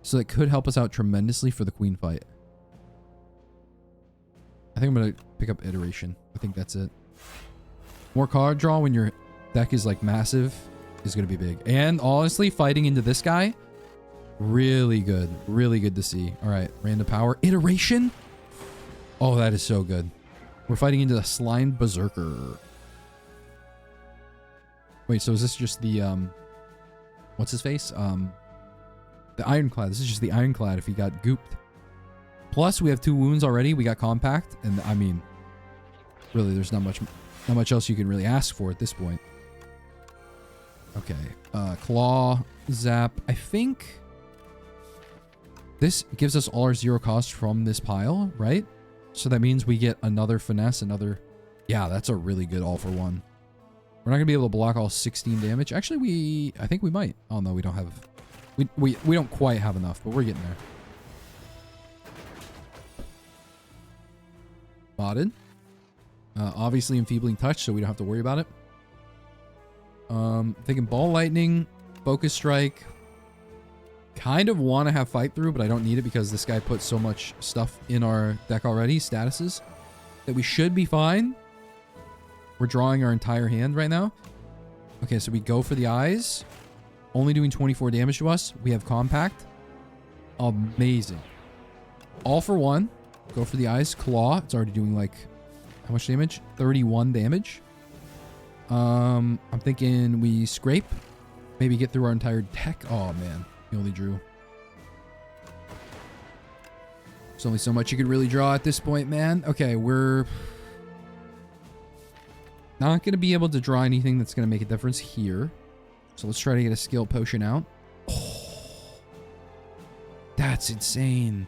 So it could help us out tremendously for the queen fight. I think I'm going to pick up iteration. I think that's it. More card draw when your deck is like massive is going to be big. And honestly, fighting into this guy, really good. Really good to see. All right, random power. Iteration. Oh, that is so good. We're fighting into the Slime Berserker. Wait, so is this just the, what's his face? The Ironclad. This is just the Ironclad if he got gooped. Plus, we have 2 wounds already. We got Compact. And, I mean, really, there's not much else you can really ask for at this point. Okay. Claw, Zap. I think this gives us all our 0 cost from this pile, right? So that means we get another Finesse, another... Yeah, that's a really good all-for-one. We're not going to be able to block all 16 damage. Actually, I think we might. Oh, no, we don't have... We don't quite have enough, but we're getting there. Modded. Obviously enfeebling touch, so we don't have to worry about it. Thinking ball lightning, focus strike. Kind of want to have fight through, but I don't need it because this guy put so much stuff in our deck already, statuses, that we should be fine. We're drawing our entire hand right now. Okay, so we go for the eyes. Only doing 24 damage to us. We have Compact. Amazing. All for one. Go for the eyes. Claw. It's already doing like... How much damage? 31 damage. I'm thinking we scrape. Maybe get through our entire deck. Oh, man. He only drew. There's only so much you can really draw at this point, man. Okay, we're... not going to be able to draw anything that's going to make a difference here. So let's try to get a skill potion out. Oh, that's insane.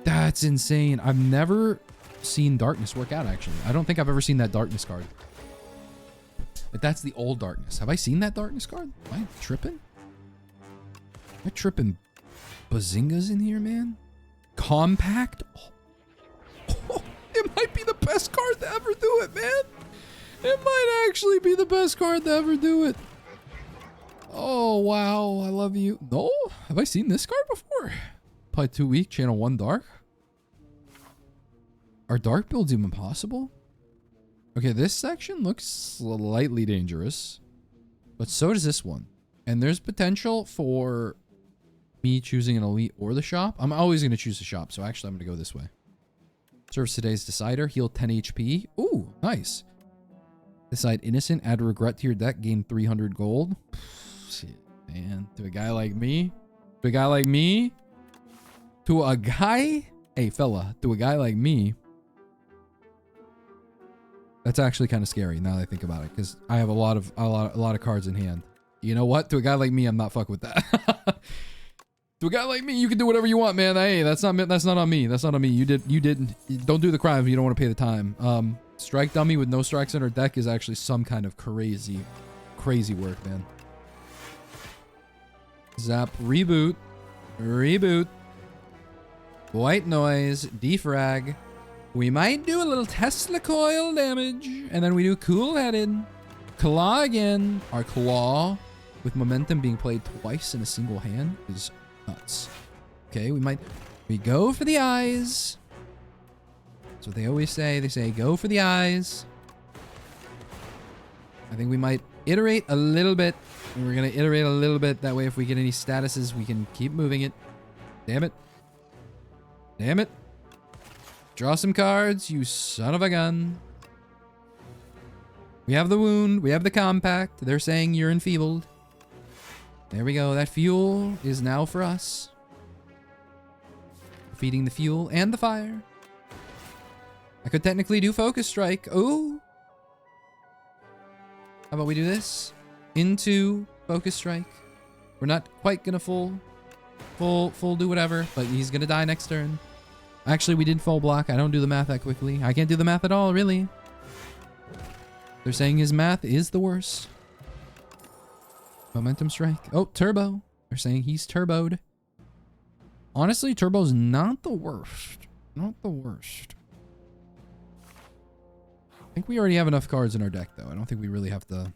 That's insane. I've never seen darkness work out, actually. I don't think I've ever seen that darkness card. But that's the old darkness. Have I seen that darkness card? Am I tripping? Am I tripping bazingas in here, man? Compact? Oh, it might be the best card to ever do it, man. It might actually be the best card to ever do it. Oh, wow. I love you. No? Have I seen this card before? Probably 2 weak. Channel 1 dark. Are dark builds even possible? Okay, this section looks slightly dangerous. But so does this one. And there's potential for me choosing an elite or the shop. I'm always going to choose the shop. So actually, I'm going to go this way. Serves today's decider. Heal 10 HP. Ooh, nice. Decide innocent. Add regret to your deck. Gain 300 gold. Shit, man. To a guy like me? To a guy like me? To a guy? Hey, fella. To a guy like me. That's actually kind of scary now that I think about it. Because I have a lot of cards in hand. You know what? To a guy like me, I'm not fucking with that. To a guy like me, you can do whatever you want, man. Hey, that's not on me. That's not on me. You didn't. Don't do the crime if you don't want to pay the time. Strike dummy with no strikes in her deck is actually some kind of crazy work, man. Zap, reboot, white noise, defrag. We might do a little Tesla coil damage, and then we do cool-headed. Claw again. Our claw with momentum being played twice in a single hand is nuts. Okay, we go for the eyes. That's what they always say. They say, go for the eyes. I think we might iterate a little bit. We're gonna iterate a little bit. That way, if we get any statuses, we can keep moving it. Damn it. Damn it. Draw some cards, you son of a gun. We have the wound. We have the compact. They're saying you're enfeebled. There we go. That fuel is now for us. Feeding the fuel and the fire. I could technically do focus strike. Oh. How about we do this? Into focus strike. We're not quite gonna full do whatever, but he's gonna die next turn. Actually, we did full block. I don't do the math that quickly. I can't do the math at all, really. They're saying his math is the worst. Momentum strike. Oh, turbo. They're saying he's turboed. Honestly, turbo's not the worst. Not the worst. I think we already have enough cards in our deck, though. I don't think we really have to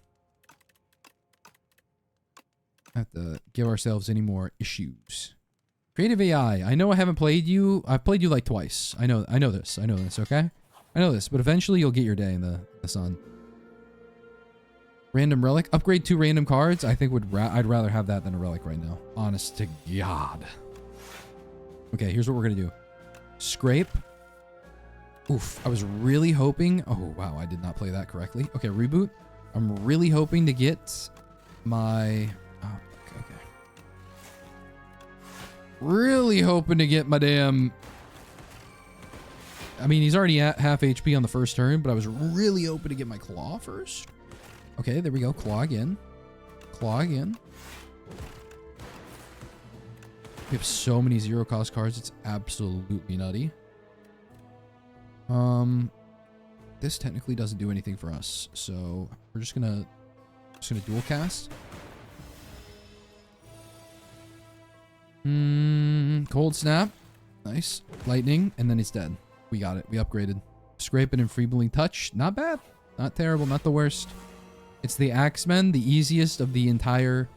give ourselves any more issues. Creative AI. I know I haven't played you. I've played you like twice. I know this. I know this, okay? I know this, but eventually you'll get your day in the sun. Random relic. Upgrade 2 random cards. I think I'd rather have that than a relic right now. Honest to God. Okay, here's what we're going to do. Scrape. Oof. I was really hoping. Oh, wow. I did not play that correctly. Okay, reboot. I'm really hoping to get my... Oh, okay. Really hoping to get my damn... I mean, he's already at half HP on the first turn, but I was really hoping to get my claw first. Okay, there we go. Claw again. Claw again. We have so many zero cost cards. It's absolutely nutty. This technically doesn't do anything for us, so we're just gonna dual cast. Cold snap. Nice. Lightning, and then he's dead. We got it. We upgraded. Scrape and enfeebling touch. Not bad. Not terrible. Not the worst. It's the Axemen, the easiest of the entire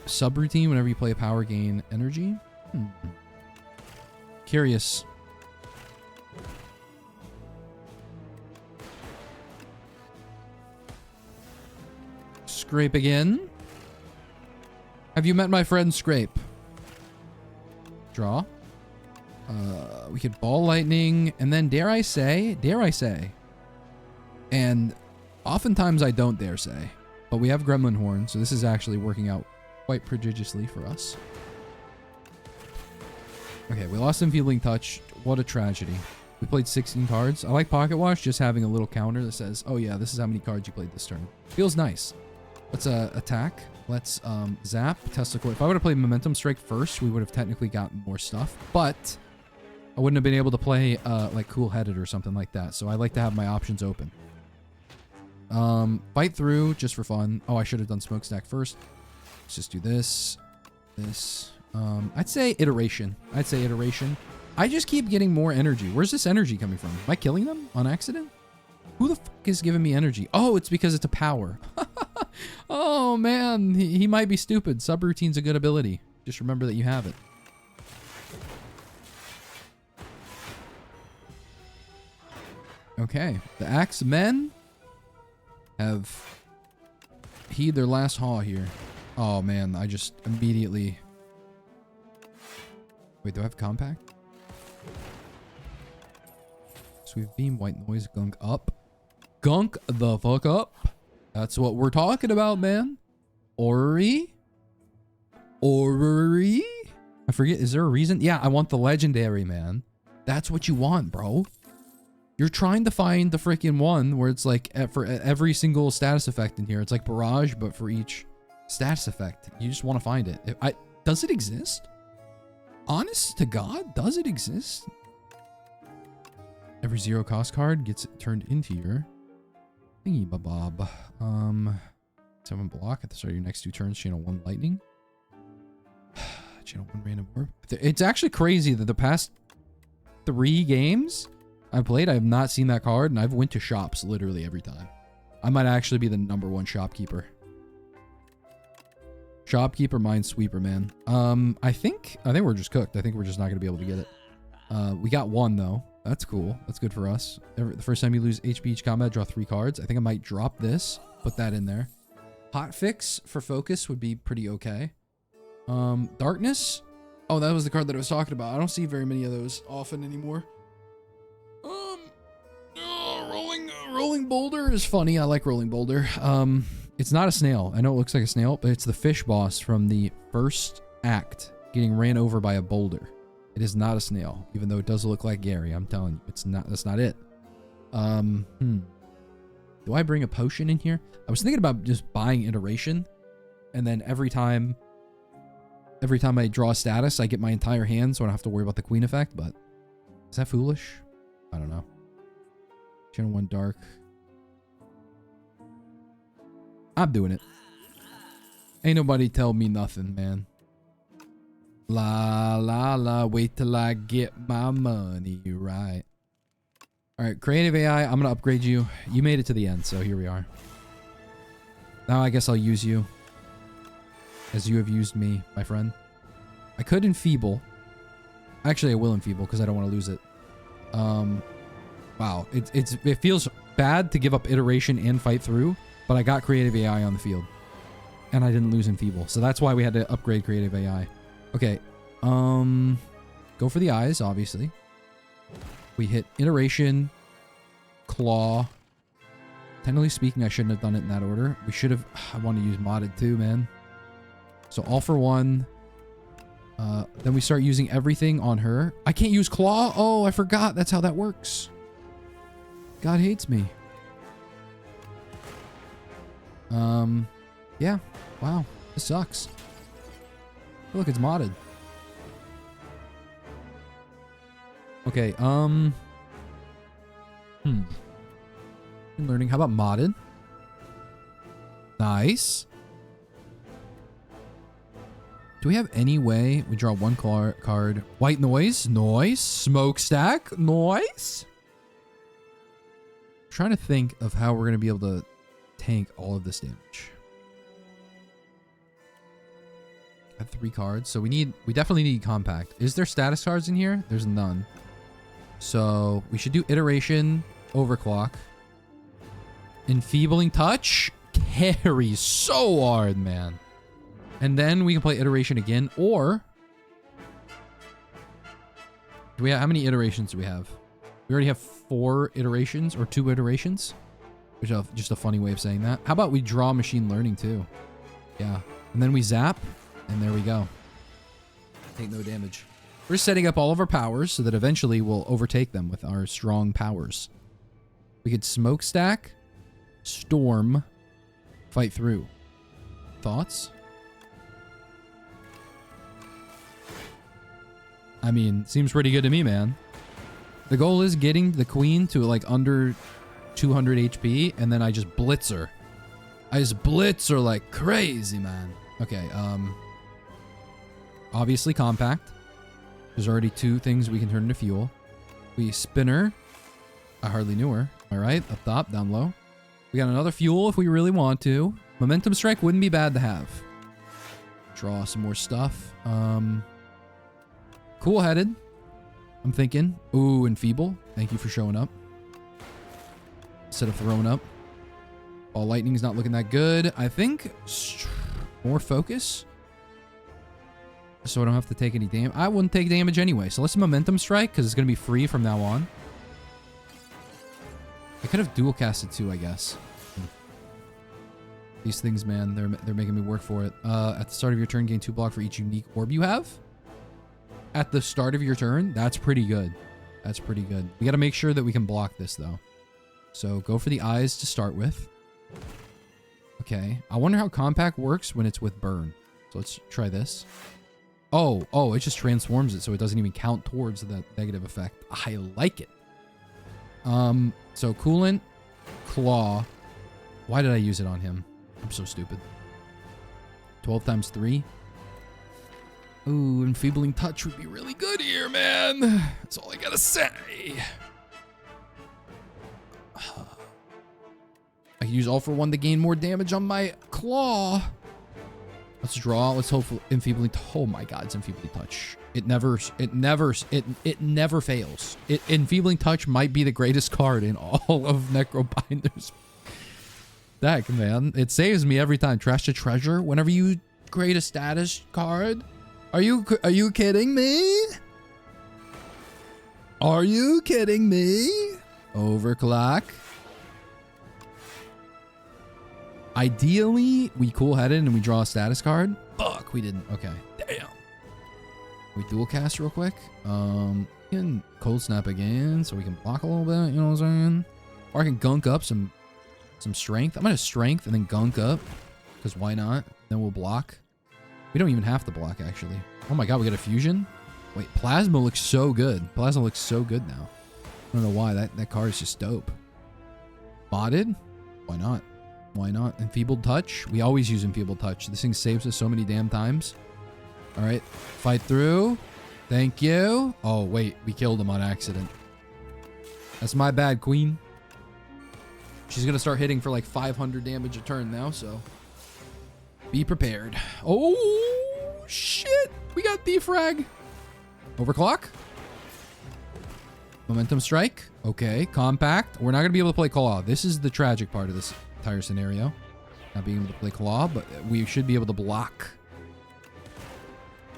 subroutine whenever you play a power gain energy. Curious. Scrape again. Have you met my friend Scrape? Draw. We could ball lightning, and then dare I say, and oftentimes I don't dare say, but we have Gremlin Horn, so this is actually working out quite prodigiously for us. Okay, we lost Enfeebling Touch. What a tragedy. We played 16 cards. I like Pocket Watch, just having a little counter that says, oh yeah, this is how many cards you played this turn. Feels nice. Let's attack. Let's zap, Testicle. If I would have played Momentum Strike first, we would have technically gotten more stuff, but I wouldn't have been able to play like Cool Headed or something like that, so I like to have my options open. Fight through just for fun. Oh, I should have done Smokestack first. Let's just do this. This. I'd say iteration. I just keep getting more energy. Where's this energy coming from? Am I killing them on accident? Who the fuck is giving me energy? Oh, it's because it's a power. Oh, man. He might be stupid. Subroutine's a good ability. Just remember that you have it. Okay. The Axemen have heed their last haw here. Oh, man. I just immediately... Wait, do I have compact? Sweet Beam, White Noise, Gunk up. Gunk the fuck up. That's what we're talking about, man. Orrery? I forget, is there a reason? Yeah, I want the legendary, man. That's what you want, bro. You're trying to find the freaking one where it's like for every single status effect in here. It's like Barrage, but for each status effect. You just want to find it. Does it exist? Honest to God, does it exist? Every zero cost card gets turned into your thingy bob. 7 block at the start of your next 2 turns. Channel 1 lightning. Channel 1 random orb. It's actually crazy that the past 3 games I've played, I have not seen that card, and I've went to shops literally every time. I might actually be the #1 shopkeeper. Shopkeeper, Minesweeper, man. I think we're just cooked. I think we're just not gonna be able to get it. We got 1 though. That's cool. That's good for us. The first time you lose HP each combat, draw 3 cards. I think I might drop this Put that in there. Hot fix for focus would be pretty okay. Darkness. Oh, that was the card that I was talking about. I don't see very many of those often anymore. Rolling boulder is funny. I like rolling boulder. It's not a snail. I know it looks like a snail, but it's the fish boss from the first act getting ran over by a boulder. It is not a snail, even though it does look like Gary. I'm telling you, it's not. That's not it. Do I bring a potion in here? I was thinking about just buying iteration, and then every time I draw a status, I get my entire hand, so I don't have to worry about the queen effect. But is that foolish? I don't know. Channel 1 dark. I'm doing it. Ain't nobody tell me nothing, man. La la la, wait till I get my money right. Alright, creative AI, I'm gonna upgrade you. You made it to the end, so here we are. Now I guess I'll use you. As you have used me, my friend. I could enfeeble. Actually, I will enfeeble, because I don't want to lose it. Wow, it feels bad to give up iteration and fight through, but I got creative AI on the field. And I didn't lose enfeeble, so that's why we had to upgrade creative AI. Okay, go for the eyes, obviously. We hit iteration, claw. Technically speaking, I shouldn't have done it in that order. We should have. I want to use modded too, man. So all for one. Then we start using everything on her. I can't use claw. Oh, I forgot. That's how that works. God hates me. Yeah. Wow. This sucks. Look, it's modded. Okay, learning. How about modded? Nice. Do we have any way we draw one card? White noise. Noise. Smokestack. Noise. I'm trying to think of how we're going to be able to tank all of this damage. I have 3 cards, so we definitely need compact. Is there status cards in here? There's none. So we should do iteration, overclock. Enfeebling touch carries so hard, man. And then we can play iteration again, or do we have, how many iterations do we have? We already have 4 iterations or 2 iterations, which is just a funny way of saying that. How about we draw machine learning too? Yeah, and then we zap, and there we go. Take no damage. We're setting up all of our powers so that eventually we'll overtake them with our strong powers. We could smokestack, storm, fight through. Thoughts? I mean, seems pretty good to me, man. The goal is getting the queen to like under 200 HP, and then I just blitz her. I just blitz her like crazy, man. Okay, obviously compact. There's already 2 things we can turn into fuel. We spin her. I hardly knew her. All right, up top, down low. We got another fuel if we really want to. Momentum strike wouldn't be bad to have. Draw some more stuff. Cool-headed. I'm thinking. Ooh, enfeeble. Thank you for showing up. Instead of throwing up. All lightning's not looking that good. I think more focus. So I don't have to take any damage. I wouldn't take damage anyway. So let's momentum strike because it's going to be free from now on. I could have dual casted too, I guess. These things, man, they're making me work for it. At the start of your turn, gain 2 block for each unique orb you have. At the start of your turn, that's pretty good. That's pretty good. We got to make sure that we can block this though. So go for the eyes to start with. Okay. I wonder how compact works when it's with burn. So let's try this. Oh, it just transforms it so it doesn't even count towards that negative effect. I like it. So coolant, claw. Why did I use it on him? I'm so stupid. 12 times 3. Ooh, enfeebling touch would be really good here, man. That's all I gotta say. I can use all for one to gain more damage on my claw. Let's draw. Let's hope for enfeebling. Oh my God, it's enfeebling touch. It never fails. Enfeebling touch might be the greatest card in all of Necrobinders. Deck, man. It saves me every time. Trash to treasure. Whenever you create a status card. Are you kidding me? Are you kidding me? Overclock. Ideally, we cool-headed and we draw a status card. Fuck, we didn't. Okay. Damn. We dual cast real quick. We can cold snap again so we can block a little bit, you know what I'm saying? Or I can gunk up some strength. I'm gonna strength and then gunk up. Because why not? Then we'll block. We don't even have to block, actually. Oh my god, we got a fusion? Wait, Plasma looks so good. Plasma looks so good now. I don't know why. That card is just dope. Modded? Why not? Why not? Enfeebled Touch? We always use Enfeebled Touch. This thing saves us so many damn times. Alright. Fight through. Thank you. Oh, wait. We killed him on accident. That's my bad, queen. She's gonna start hitting for like 500 damage a turn now, so... be prepared. Oh, shit. We got defrag. Overclock. Momentum strike. Okay. Compact. We're not going to be able to play Claw. This is the tragic part of this entire scenario. Not being able to play Claw, but we should be able to block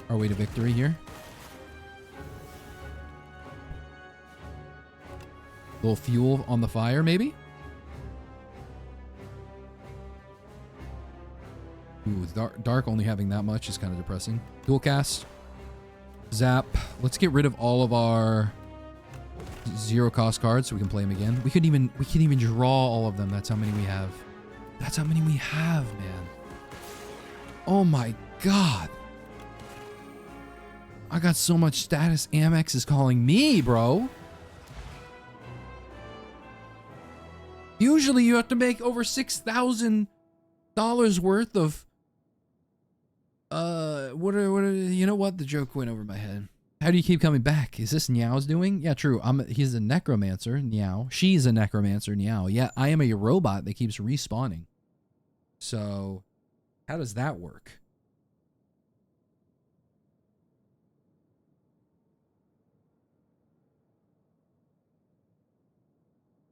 our way to victory here. A little fuel on the fire, maybe? Ooh, dark only having that much is kind of depressing. Dual cast. Zap. Let's get rid of all of our zero cost cards so we can play them again. We can even draw all of them. That's how many we have. That's how many we have, man. Oh my god. I got so much status. Amex is calling me, bro. Usually you have to make over $6,000 worth of you know what? The joke went over my head. How do you keep coming back? Is this Niao's doing? Yeah, true. He's a necromancer, Niao. She's a necromancer, Niao. Yeah, I am a robot that keeps respawning. So, how does that work?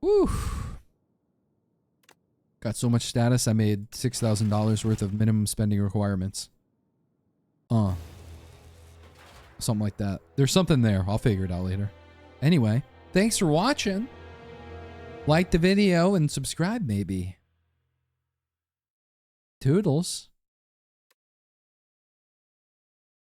Whew. Got so much status, I made $6,000 worth of minimum spending requirements. Something like that. There's something there. I'll figure it out later. Anyway, thanks for watching. Like the video and subscribe maybe. Toodles.